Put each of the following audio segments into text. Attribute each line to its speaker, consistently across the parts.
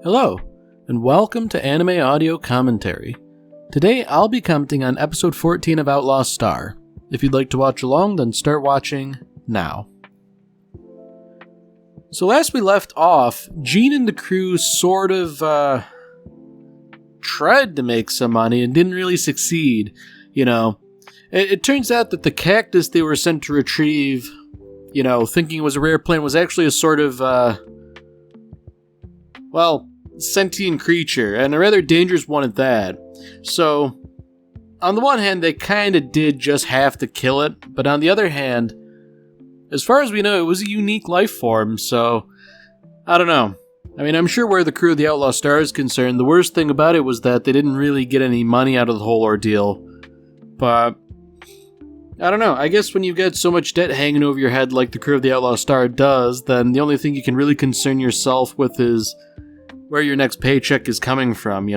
Speaker 1: Hello, and welcome to Anime Audio Commentary. Today I'll be commenting on episode 14 of Outlaw Star. If you'd like to watch along, then start watching now. So last we left off, Gene and the crew sort of, tried to make some money and didn't really succeed. It turns out that the cactus they were sent to retrieve, thinking it was a rare plant, was actually a sort of, sentient creature, and a rather dangerous one at that. So, on the one hand, they kinda did just have to kill it, but on the other hand, as far as we know, it was a unique life form, so, I don't know. I mean, I'm sure where the crew of the Outlaw Star is concerned, the worst thing about it was that they didn't really get any money out of the whole ordeal. But, I don't know, I guess when you get so much debt hanging over your head like the crew of the Outlaw Star does, then the only thing you can really concern yourself with is where your next paycheck is coming from,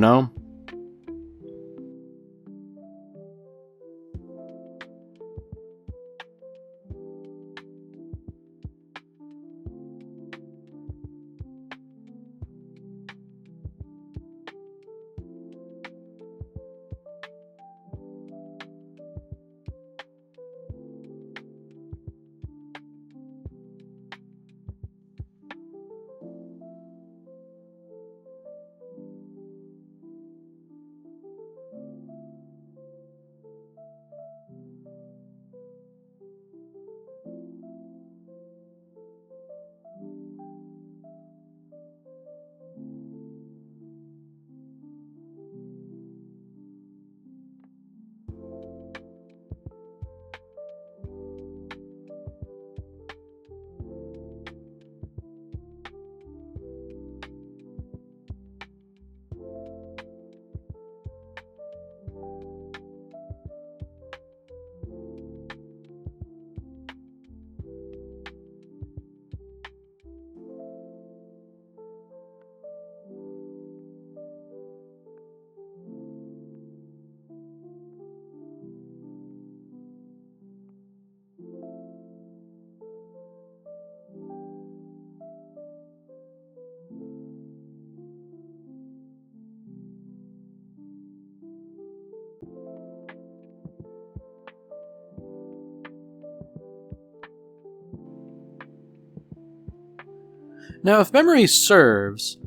Speaker 1: Now, if memory serves,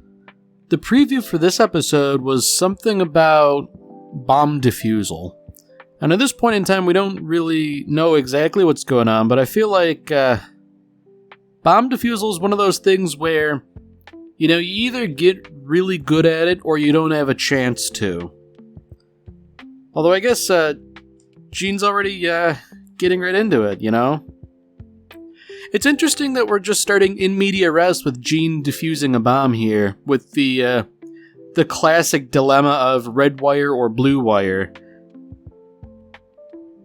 Speaker 1: the preview for this episode was something about bomb defusal. And at this point in time, we don't really know exactly what's going on, but I feel like bomb defusal is one of those things where, you either get really good at it or you don't have a chance to. Although I guess Gene's already getting right into it, It's interesting that we're just starting in media res with Gene defusing a bomb here, with the classic dilemma of red wire or blue wire.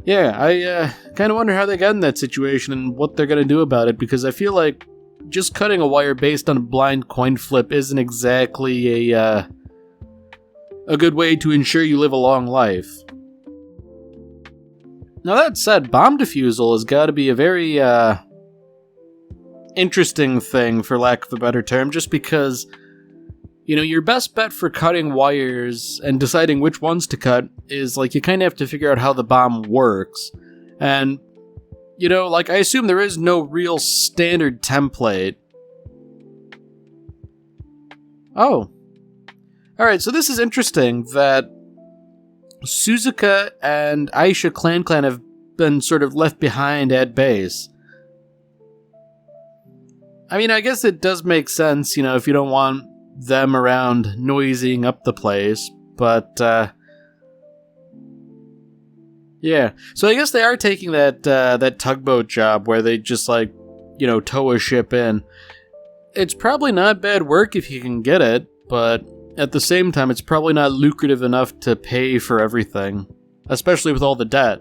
Speaker 1: Yeah, I kind of wonder how they got in that situation and what they're going to do about it, because I feel like just cutting a wire based on a blind coin flip isn't exactly a good way to ensure you live a long life. Now that said, bomb defusal has got to be a very interesting thing, for lack of a better term, just because, your best bet for cutting wires and deciding which ones to cut is, you kind of have to figure out how the bomb works. And, I assume there is no real standard template. Oh. Alright, so this is interesting that Suzuka and Aisha Clan have been sort of left behind at base. I mean, I guess it does make sense, if you don't want them around noising up the place, but, yeah. So I guess they are taking that tugboat job where they just, tow a ship in. It's probably not bad work if you can get it, but at the same time, it's probably not lucrative enough to pay for everything, especially with all the debt,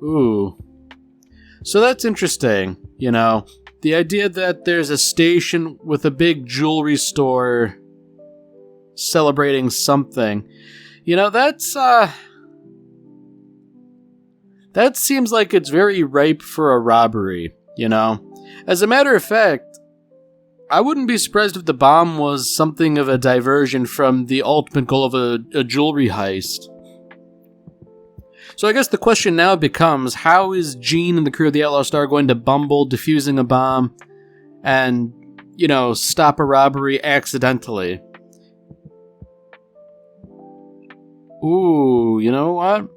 Speaker 1: Ooh. So that's interesting, The idea that there's a station with a big jewelry store celebrating something. That seems like it's very ripe for a robbery. you know? As a matter of fact, I wouldn't be surprised if the bomb was something of a diversion from the ultimate goal of a jewelry heist. So I guess the question now becomes, how is Gene and the crew of the Outlaw Star going to bumble defusing a bomb and, stop a robbery accidentally? Ooh, you know what?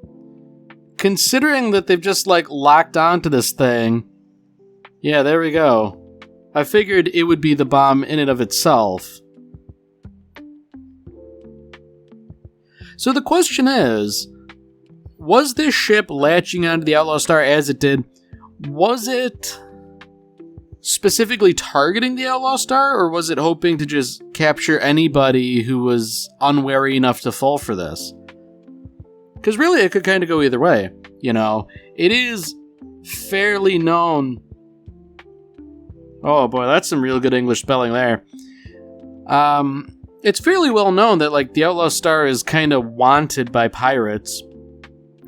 Speaker 1: Considering that they've just, locked onto this thing, yeah, there we go. I figured it would be the bomb in and of itself. So the question is, was this ship latching onto the Outlaw Star as it did? Was it specifically targeting the Outlaw Star, or was it hoping to just capture anybody who was unwary enough to fall for this? Because really, it could kind of go either way, It is fairly known... Oh boy, that's some real good English spelling there. It's fairly well known that, the Outlaw Star is kind of wanted by pirates.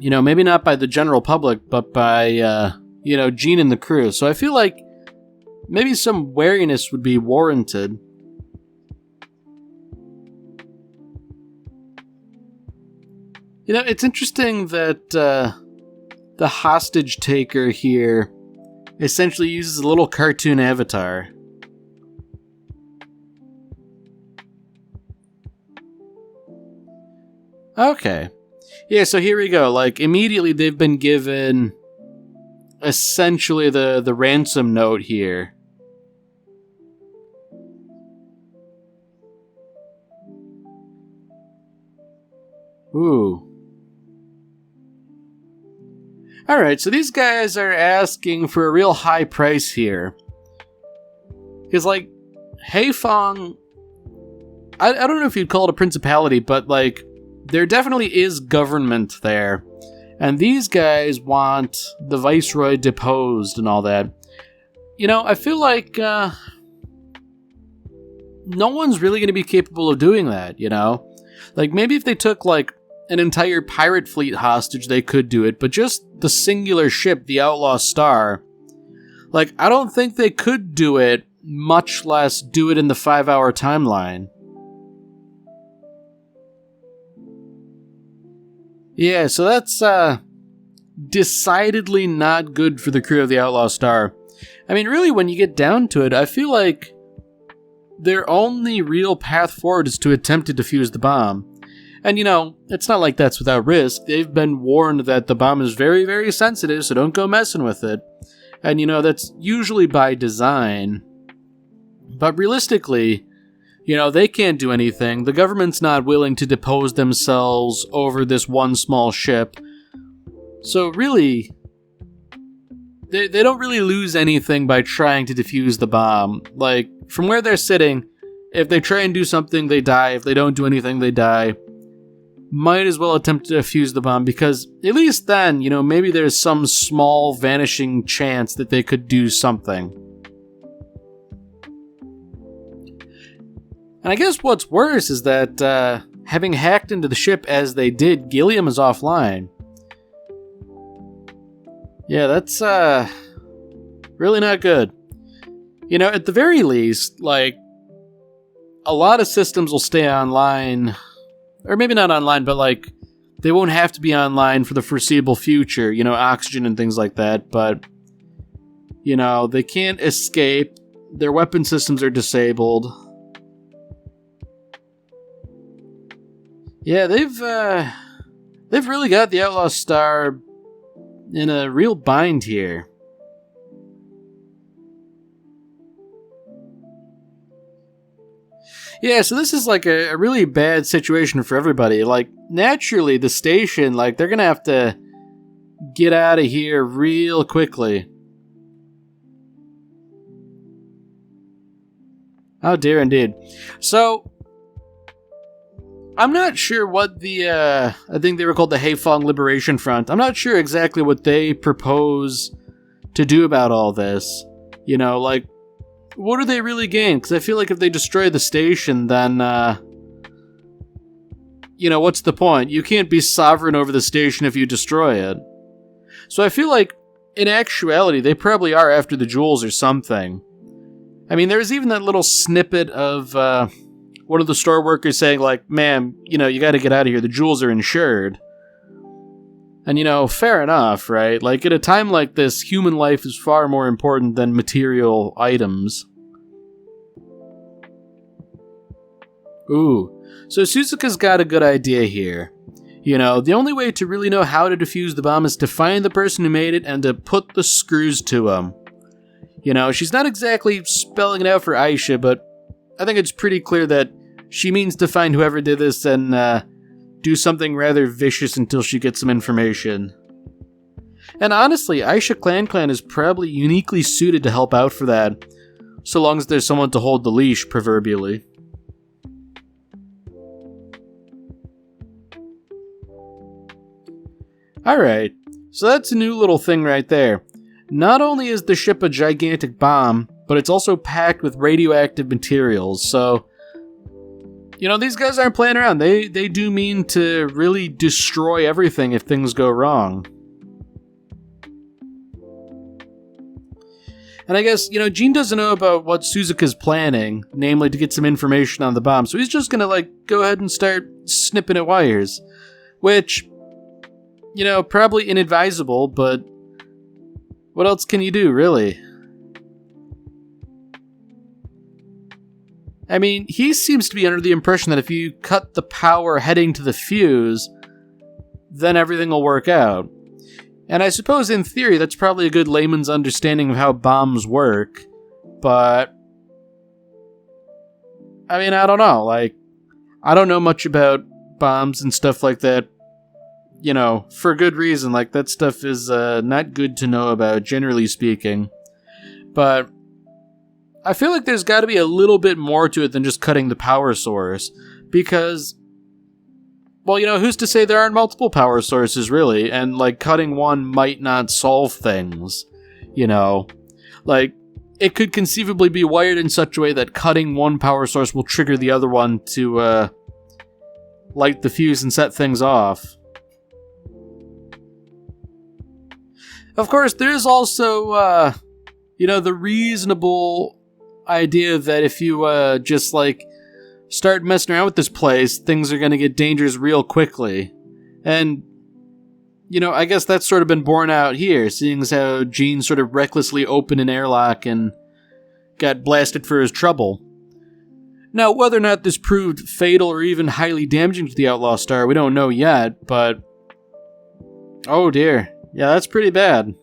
Speaker 1: Maybe not by the general public, but by, Gene and the crew. So I feel like maybe some wariness would be warranted. It's interesting that the hostage taker here essentially uses a little cartoon avatar. Okay. Yeah, so here we go. Immediately they've been given essentially the ransom note here. Ooh. Alright, so these guys are asking for a real high price here. Because, Haifeng, I don't know if you'd call it a principality, but, there definitely is government there. And these guys want the viceroy deposed and all that. I feel like no one's really going to be capable of doing that, Maybe if they took, an entire pirate fleet hostage, they could do it, but just the singular ship, the Outlaw Star, I don't think they could do it, much less do it in the 5-hour timeline. Yeah, so that's decidedly not good for the crew of the Outlaw Star. I mean, really, when you get down to it, I feel like their only real path forward is to attempt to defuse the bomb. And, it's not like that's without risk. They've been warned that the bomb is very, very sensitive, so don't go messing with it. And, that's usually by design. But realistically, they can't do anything. The government's not willing to depose themselves over this one small ship. So really, they don't really lose anything by trying to defuse the bomb. From where they're sitting, if they try and do something, they die. If they don't do anything, they die. Might as well attempt to defuse the bomb, because at least then, maybe there's some small vanishing chance that they could do something. And I guess what's worse is that, having hacked into the ship as they did, Gilliam is offline. Yeah, that's, really not good. At the very least, a lot of systems will stay online, or maybe not online, but, they won't have to be online for the foreseeable future, oxygen and things like that, but, they can't escape, their weapon systems are disabled. Yeah, they've really got the Outlaw Star in a real bind here. Yeah, so this is a really bad situation for everybody. Naturally, the station, they're gonna have to get out of here real quickly. Oh dear indeed. So, I'm not sure what the, I think they were called the Haifeng Liberation Front. I'm not sure exactly what they propose to do about all this. What do they really gain? Because I feel like if they destroy the station, then, what's the point? You can't be sovereign over the station if you destroy it. So I feel like in actuality, they probably are after the jewels or something. I mean, there was even that little snippet of one of the store workers saying, like, ma'am, you gotta get out of here, the jewels are insured. And, fair enough, right? Like, at a time like this, human life is far more important than material items. Ooh, so Suzuka's got a good idea here. The only way to really know how to defuse the bomb is to find the person who made it and to put the screws to him. She's not exactly spelling it out for Aisha, but I think it's pretty clear that she means to find whoever did this and do something rather vicious until she gets some information. And honestly, Aisha Clan is probably uniquely suited to help out for that, so long as there's someone to hold the leash, proverbially. Alright, so that's a new little thing right there. Not only is the ship a gigantic bomb, but it's also packed with radioactive materials, so these guys aren't playing around. They do mean to really destroy everything if things go wrong. And I guess, Gene doesn't know about what Suzuka's planning, namely to get some information on the bomb, so he's just gonna, go ahead and start snipping at wires. Which, probably inadvisable, but what else can you do, really? I mean, he seems to be under the impression that if you cut the power heading to the fuse, then everything will work out. And I suppose in theory that's probably a good layman's understanding of how bombs work, but I mean, I don't know, I don't know much about bombs and stuff like that, for good reason, that stuff is not good to know about, generally speaking. But I feel like there's got to be a little bit more to it than just cutting the power source, because, well, who's to say there aren't multiple power sources, really, and, cutting one might not solve things, it could conceivably be wired in such a way that cutting one power source will trigger the other one to, light the fuse and set things off. Of course, there is also, the reasonable idea that if you just start messing around with this place, things are going to get dangerous real quickly. And I guess that's sort of been borne out here, seeing as how Gene sort of recklessly opened an airlock and got blasted for his trouble. Now, whether or not this proved fatal or even highly damaging to the Outlaw Star, we don't know yet, but oh dear, yeah, that's pretty bad.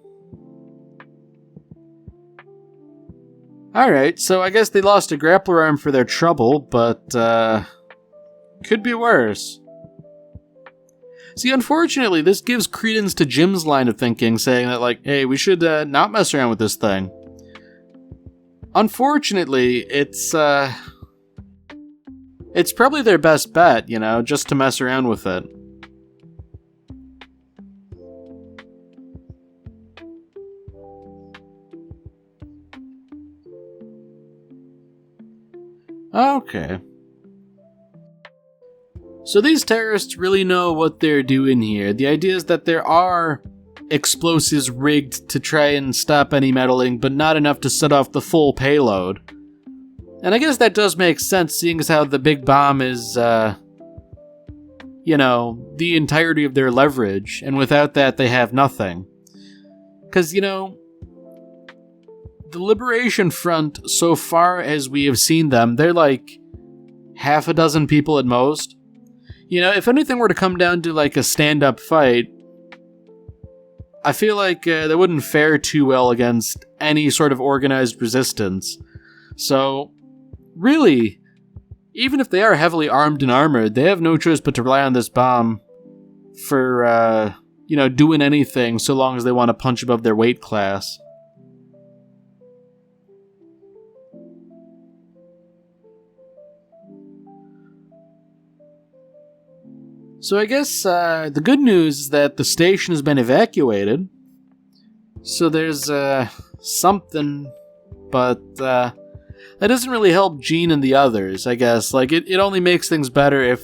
Speaker 1: Alright, so I guess they lost a grappler arm for their trouble, but, could be worse. See, unfortunately, this gives credence to Jim's line of thinking, saying that, hey, we should, not mess around with this thing. Unfortunately, it's probably their best bet, just to mess around with it. Okay. So these terrorists really know what they're doing here. The idea is that there are explosives rigged to try and stop any meddling, but not enough to set off the full payload. And I guess that does make sense, seeing as how the big bomb is, the entirety of their leverage, and without that they have nothing. Because, the Liberation Front, so far as we have seen them, they're half a dozen people at most. If anything were to come down to a stand-up fight, I feel like they wouldn't fare too well against any sort of organized resistance. So, really, even if they are heavily armed and armored, they have no choice but to rely on this bomb for, doing anything so long as they want to punch above their weight class. So I guess the good news is that the station has been evacuated. So there's something, but that doesn't really help Gene and the others, I guess. It only makes things better if,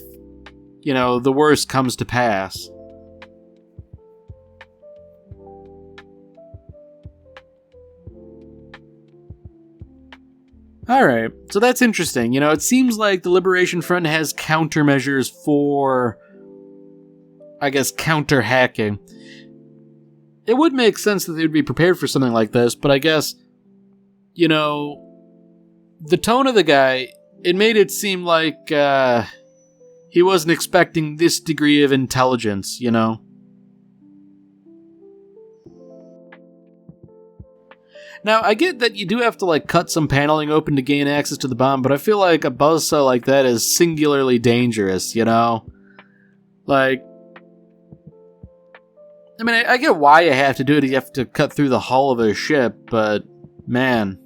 Speaker 1: the worst comes to pass. Alright, so that's interesting. It seems like the Liberation Front has countermeasures for, I guess, counter-hacking. It would make sense that they would be prepared for something like this, but I guess, the tone of the guy, it made it seem like he wasn't expecting this degree of intelligence, Now, I get that you do have to, cut some paneling open to gain access to the bomb, but I feel like a buzzsaw like that is singularly dangerous, I get why you have to do it. You have to cut through the hull of a ship, but, man.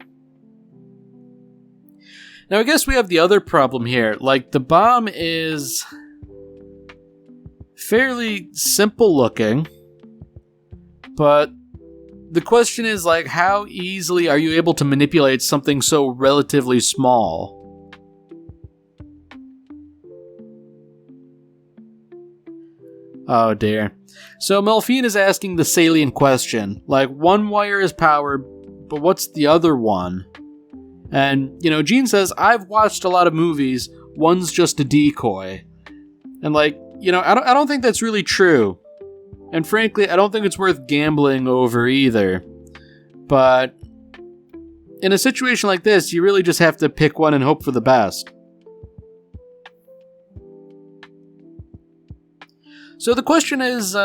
Speaker 1: Now, I guess we have the other problem here. The bomb is fairly simple looking, but the question is, how easily are you able to manipulate something so relatively small? Oh dear. So Melfine is asking the salient question. One wire is power, but what's the other one? And, Jean says, I've watched a lot of movies, one's just a decoy. And, I don't think that's really true. And frankly, I don't think it's worth gambling over either. But in a situation like this, you really just have to pick one and hope for the best. So the question is,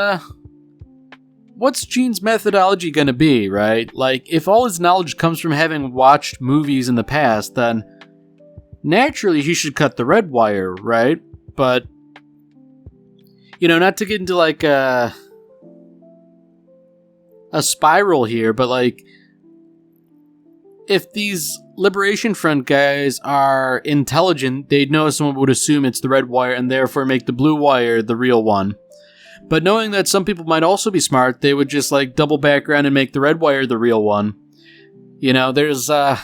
Speaker 1: what's Gene's methodology gonna be, right? If all his knowledge comes from having watched movies in the past, then naturally he should cut the red wire, right? But, not to get into a spiral here, but if these Liberation Front guys are intelligent, they'd know someone would assume it's the red wire and therefore make the blue wire the real one. But knowing that some people might also be smart, they would just double back around and make the red wire the real one. There's no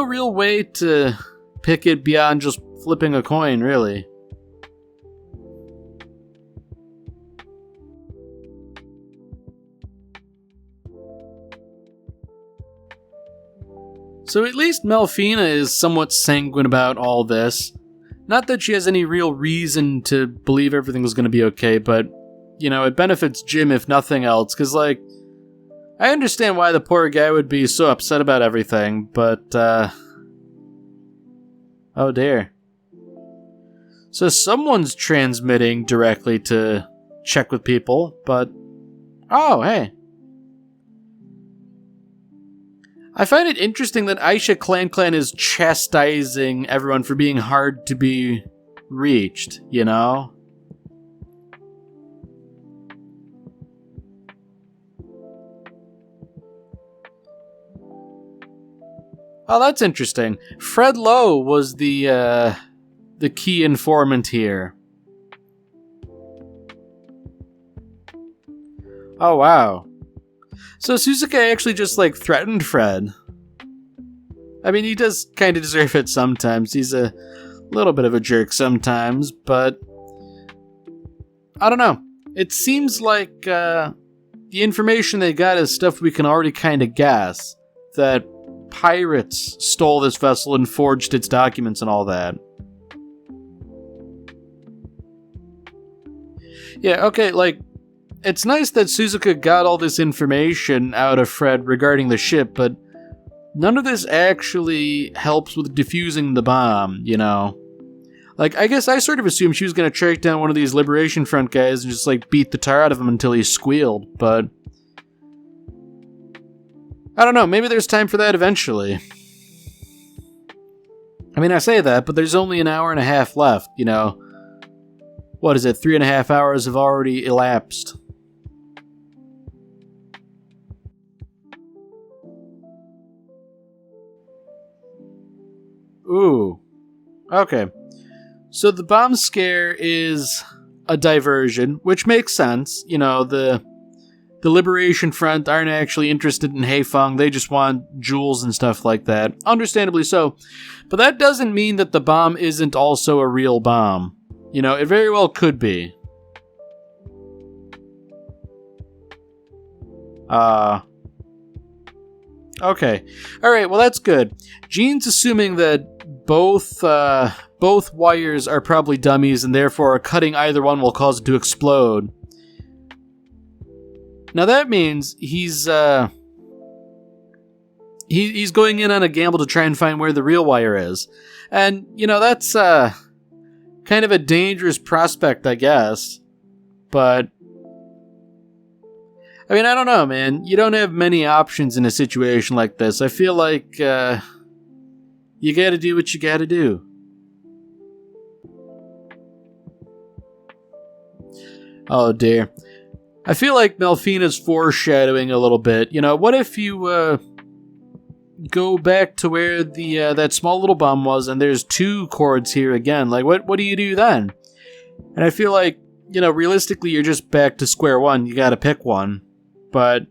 Speaker 1: real way to pick it beyond just flipping a coin, really. So at least Melfina is somewhat sanguine about all this. Not that she has any real reason to believe everything's going to be okay, but, it benefits Jim if nothing else, because, I understand why the poor guy would be so upset about everything, but, oh dear. So someone's transmitting directly to check with people, but, oh, hey. I find it interesting that Aisha Clan is chastising everyone for being hard to be reached, Oh, that's interesting. Fred Lowe was the key informant here. Oh, wow. So Suzuki actually just, threatened Fred. I mean, he does kind of deserve it sometimes. He's a little bit of a jerk sometimes, but I don't know. It seems like the information they got is stuff we can already kind of guess. That pirates stole this vessel and forged its documents and all that. Yeah, okay, it's nice that Suzuka got all this information out of Fred regarding the ship, but none of this actually helps with defusing the bomb, I guess I sort of assumed she was going to track down one of these Liberation Front guys and just, beat the tar out of him until he squealed, but I don't know, maybe there's time for that eventually. I mean, I say that, but there's only an hour and a half left, What is it, 3.5 hours have already elapsed. Ooh. Okay. So the bomb scare is a diversion, which makes sense. The Liberation Front aren't actually interested in Haifeng. They just want jewels and stuff like that. Understandably so. But that doesn't mean that the bomb isn't also a real bomb. It very well could be. Okay. Alright, well that's good. Gene's assuming that both wires are probably dummies and therefore cutting either one will cause it to explode. Now that means he's going in on a gamble to try and find where the real wire is. And, that's kind of a dangerous prospect, I guess. But I don't know, man. You don't have many options in a situation like this. I feel like you gotta do what you gotta do. Oh dear. I feel like Melfina's foreshadowing a little bit. What if you go back to where the that small little bomb was and there's two cords here again? Like, what do you do then? And I feel like, realistically, you're just back to square one. You gotta pick one. But,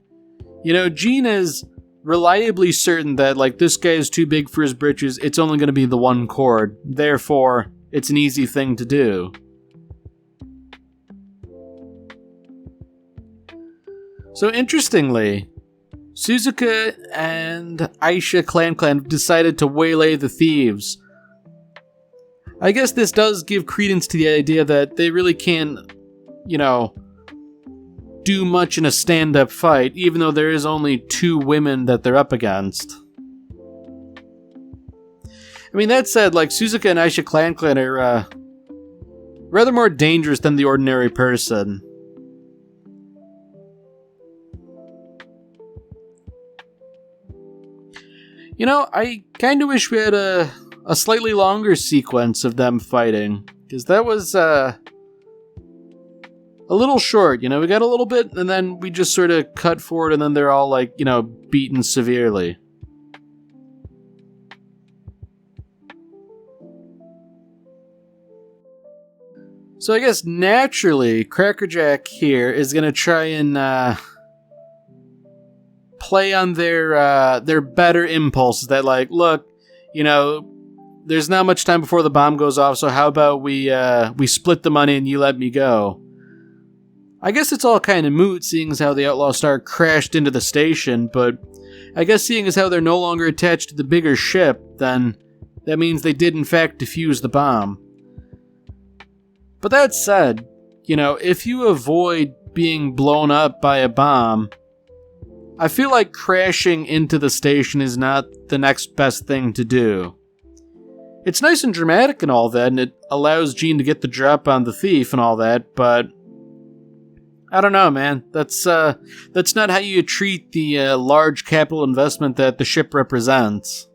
Speaker 1: Gene is reliably certain that, like, this guy is too big for his britches. It's only going to be the one chord. Therefore, it's an easy thing to do. So, interestingly, Suzuka and Aisha Clan decided to waylay the thieves. I guess this does give credence to the idea that they really can't, do much in a stand-up fight, even though there is only two women that they're up against. That said, like, Suzuka and Aisha Clan are rather more dangerous than the ordinary person. I kind of wish we had a slightly longer sequence of them fighting, because that was a little short. We got a little bit, and then we just sort of cut forward, and then they're all, like, beaten severely. So I guess naturally, Crackerjack here is going to try and play on their better impulses that, like, look, there's not much time before the bomb goes off, so how about we split the money and you let me go? I guess it's all kind of moot, seeing as how the Outlaw Star crashed into the station, but I guess seeing as how they're no longer attached to the bigger ship, then that means they did in fact defuse the bomb. But that said, if you avoid being blown up by a bomb, I feel like crashing into the station is not the next best thing to do. It's nice and dramatic and all that, and it allows Gene to get the drop on the thief and all that, but I don't know, man. That's not how you treat the large capital investment that the ship represents.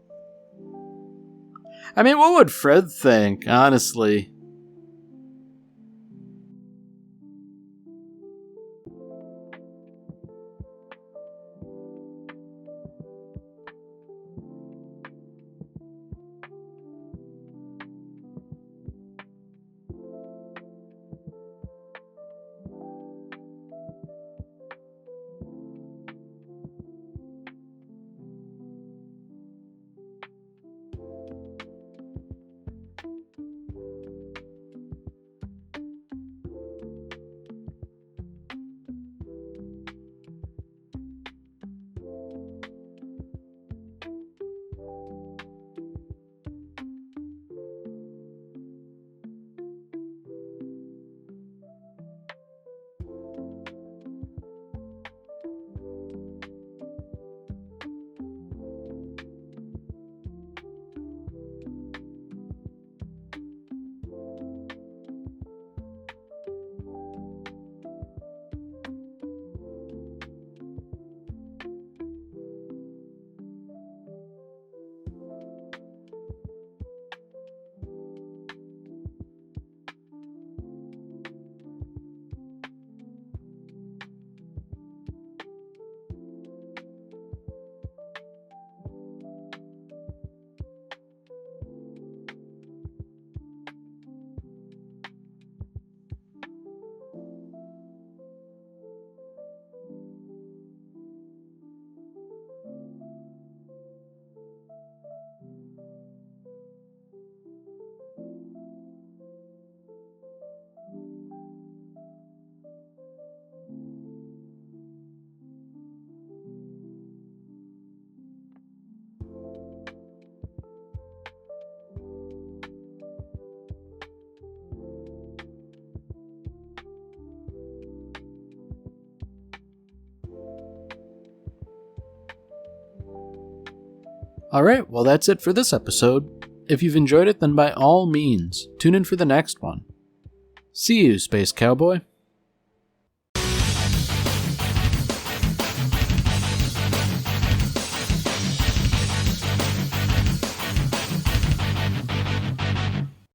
Speaker 1: What would Fred think, honestly? Alright, well that's it for this episode. If you've enjoyed it, then by all means, tune in for the next one. See you, Space Cowboy.